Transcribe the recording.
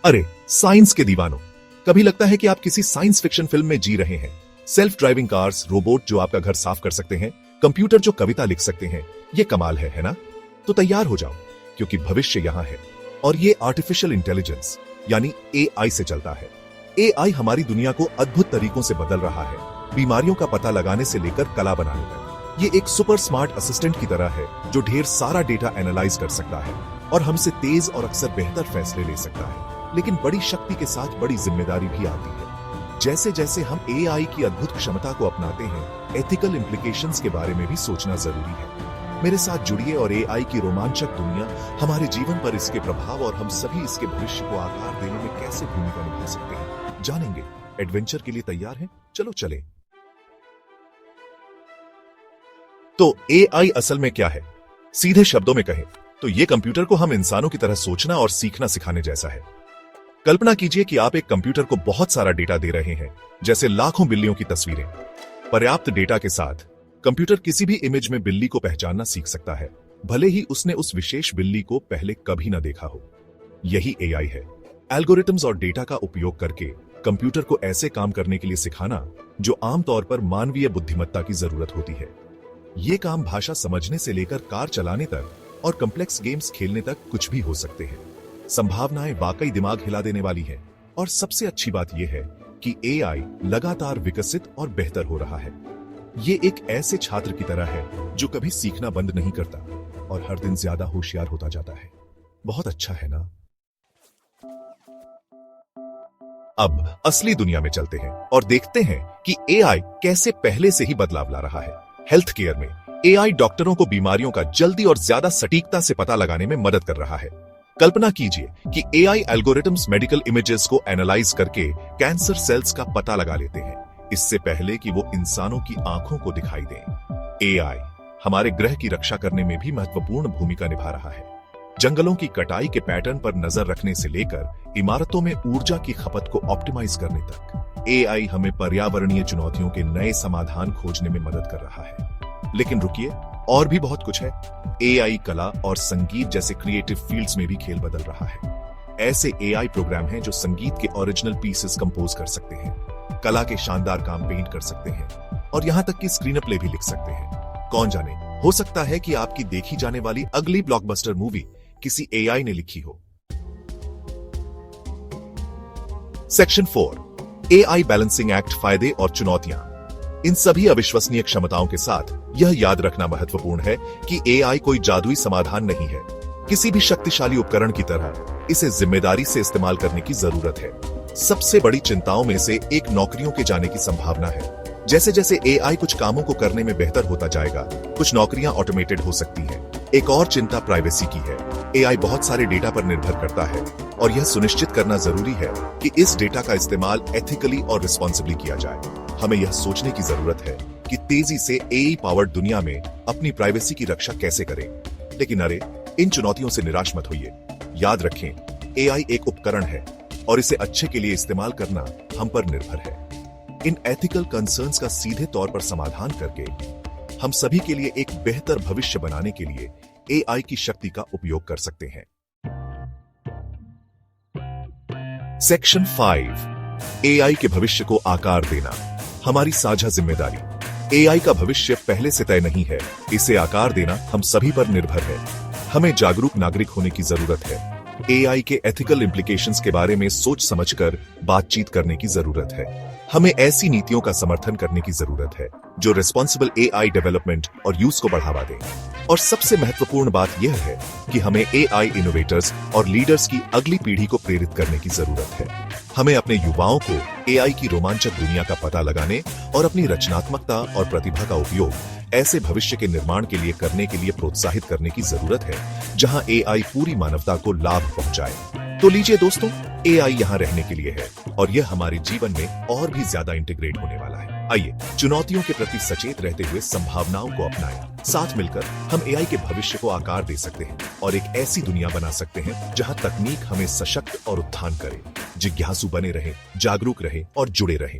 अरे साइंस के दीवानों, कभी लगता है कि आप किसी साइंस फिक्शन फिल्म में जी रहे हैं। सेल्फ ड्राइविंग कार्स, रोबोट जो आपका घर साफ कर सकते हैं, कंप्यूटर जो कविता लिख सकते हैं, ये कमाल है ना? तो तैयार हो जाओ, क्योंकि भविष्य यहां है और ये आर्टिफिशियल इंटेलिजेंस यानी एआई से चलता है। एआई हमारी दुनिया को अद्भुत तरीकों से बदल रहा है, बीमारियों का पता लगाने से लेकर कला बनाने तक। ये एक सुपर स्मार्ट असिस्टेंट की तरह है जो ढेर सारा डेटा एनालाइज कर सकता है और हमसे तेज और अक्सर बेहतर फैसले ले सकता है। लेकिन बड़ी शक्ति के साथ बड़ी जिम्मेदारी भी आती है। जैसे जैसे हम एआई की अद्भुत क्षमता को अपनाते हैं, एथिकल इम्प्लीकेशंस के बारे में भी सोचना जरूरी है। मेरे साथ जुड़िए और एआई की रोमांचक दुनिया, हमारे जीवन पर इसके प्रभाव और हम सभी इसके भविष्य को आकार देने में कैसे भूमिका निभा सकते हैं, जानेंगे। एडवेंचर के लिए तैयार हैं? चलो चलें। तो एआई असल में क्या है? सीधे शब्दों में कहें तो ये कंप्यूटर को हम इंसानों की तरह सोचना और सीखना सिखाने जैसा है। कल्पना कीजिए कि आप एक कंप्यूटर को बहुत सारा डेटा दे रहे हैं, जैसे लाखों बिल्लियों की तस्वीरें। पर्याप्त डेटा के साथ कंप्यूटर किसी भी इमेज में बिल्ली को पहचानना सीख सकता है, भले ही उसने उस विशेष बिल्ली को पहले कभी ना देखा हो। यही एआई है, एल्गोरिथम्स और डेटा का उपयोग करके कंप्यूटर को ऐसे काम करने के लिए सिखाना जो आमतौर पर मानवीय बुद्धिमत्ता की जरूरत होती है। ये काम भाषा समझने से लेकर कार चलाने तक और कॉम्प्लेक्स गेम्स खेलने तक कुछ भी हो सकते हैं। संभावनाएं वाकई दिमाग हिला देने वाली हैं, और सबसे अच्छी बात यह है कि एआई लगातार विकसित और बेहतर हो रहा है। ये एक ऐसे छात्र की तरह है जो कभी सीखना बंद नहीं करता और हर दिन ज्यादा होशियार होता जाता है। बहुत अच्छा है ना? अब असली दुनिया में चलते हैं और देखते हैं कि एआई कैसे पहले से ही बदलाव ला रहा है। हेल्थ केयर में एआई डॉक्टरों को बीमारियों का जल्दी और ज्यादा सटीकता से पता लगाने में मदद कर रहा है। कल्पना कीजिए कि एआई एल्गोरिथम्स मेडिकल इमेजेस को एनालाइज करके कैंसर सेल्स का पता लगा लेते हैं, इससे पहले कि वो इंसानों की आंखों को दिखाई दें। एआई हमारे ग्रह की रक्षा करने में भी महत्वपूर्ण भूमिका निभा रहा है। जंगलों की कटाई के पैटर्न पर नजर रखने से लेकर इमारतों में ऊर्जा की खपत को ऑप्टिमाइज करने तक, एआई हमें पर्यावरणीय चुनौतियों के नए समाधान खोजने में मदद कर रहा है। लेकिन रुकिए, और भी बहुत कुछ है। एआई कला और संगीत जैसे क्रिएटिव फील्ड्स में भी खेल बदल रहा है। ऐसे एआई प्रोग्राम हैं जो संगीत के ओरिजिनल पीसेस कंपोज कर सकते हैं, कला के शानदार काम पेंट कर सकते हैं और यहां तक कि स्क्रीन प्ले भी लिख सकते हैं। कौन जाने, हो सकता है कि आपकी देखी जाने वाली अगली ब्लॉकबस्टर मूवी किसी एआई ने लिखी हो। सेक्शन 4, एआई बैलेंसिंग एक्ट, फायदे और चुनौतियां। इन सभी अविश्वसनीय क्षमताओं के साथ यह याद रखना महत्वपूर्ण है कि एआई कोई जादुई समाधान नहीं है। किसी भी शक्तिशाली उपकरण की तरह इसे जिम्मेदारी से इस्तेमाल करने की जरूरत है। सबसे बड़ी चिंताओं में से एक नौकरियों के जाने की संभावना है। जैसे जैसे एआई कुछ कामों को करने में बेहतर होता जाएगा, कुछ नौकरियां ऑटोमेटेड हो सकती हैं। एक और चिंता प्राइवेसी की है। एआई बहुत सारे डेटा पर निर्भर करता है और यह सुनिश्चित करना जरूरी है कि इस डेटा का इस्तेमाल एथिकली और रिस्पॉन्सिबली किया जाए। हमें यह सोचने की जरूरत है कि तेजी से एआई पावर्ड दुनिया में अपनी प्राइवेसी की रक्षा कैसे करें। लेकिन अरे, इन चुनौतियों से निराश मत होइए। याद रखें, एआई एक उपकरण है और इसे अच्छे के लिए इस्तेमाल करना हम पर निर्भर है। इन एथिकल कंसर्न्स का सीधे तौर पर समाधान करके हम सभी के लिए एक बेहतर भविष्य बनाने के लिए एआई की शक्ति का उपयोग कर सकते हैं। सेक्शन 5, एआई के भविष्य को आकार देना, हमारी साझा जिम्मेदारी। एआई का भविष्य पहले से तय नहीं है, इसे आकार देना हम सभी पर निर्भर है। हमें जागरूक नागरिक होने की जरूरत है। एआई के एथिकल इम्प्लीकेशंस के बारे में सोच समझकर बातचीत करने की जरूरत है। हमें ऐसी नीतियों का समर्थन करने की जरूरत है जो रिस्पॉन्सिबल एआई डेवलपमेंट और यूज को बढ़ावा दें। और सबसे महत्वपूर्ण बात यह है कि हमें एआई इनोवेटर्स और लीडर्स की अगली पीढ़ी को प्रेरित करने की जरूरत है। हमें अपने युवाओं को एआई की रोमांचक दुनिया का पता लगाने और अपनी रचनात्मकता और प्रतिभा का उपयोग ऐसे भविष्य के निर्माण के लिए करने के लिए प्रोत्साहित करने की जरूरत है जहां एआई पूरी मानवता को लाभ पहुंचाए। तो लीजिए दोस्तों, एआई यहां रहने के लिए है और यह हमारे जीवन में और भी ज्यादा इंटीग्रेट होने वाला है। आइए चुनौतियों के प्रति सचेत रहते हुए संभावनाओं को अपनाएं। साथ मिलकर हम एआई के भविष्य को आकार दे सकते हैं और एक ऐसी दुनिया बना सकते हैं जहां तकनीक हमें सशक्त और उत्थान करे। जिज्ञासु बने रहें, जागरूक रहें और जुड़े रहें।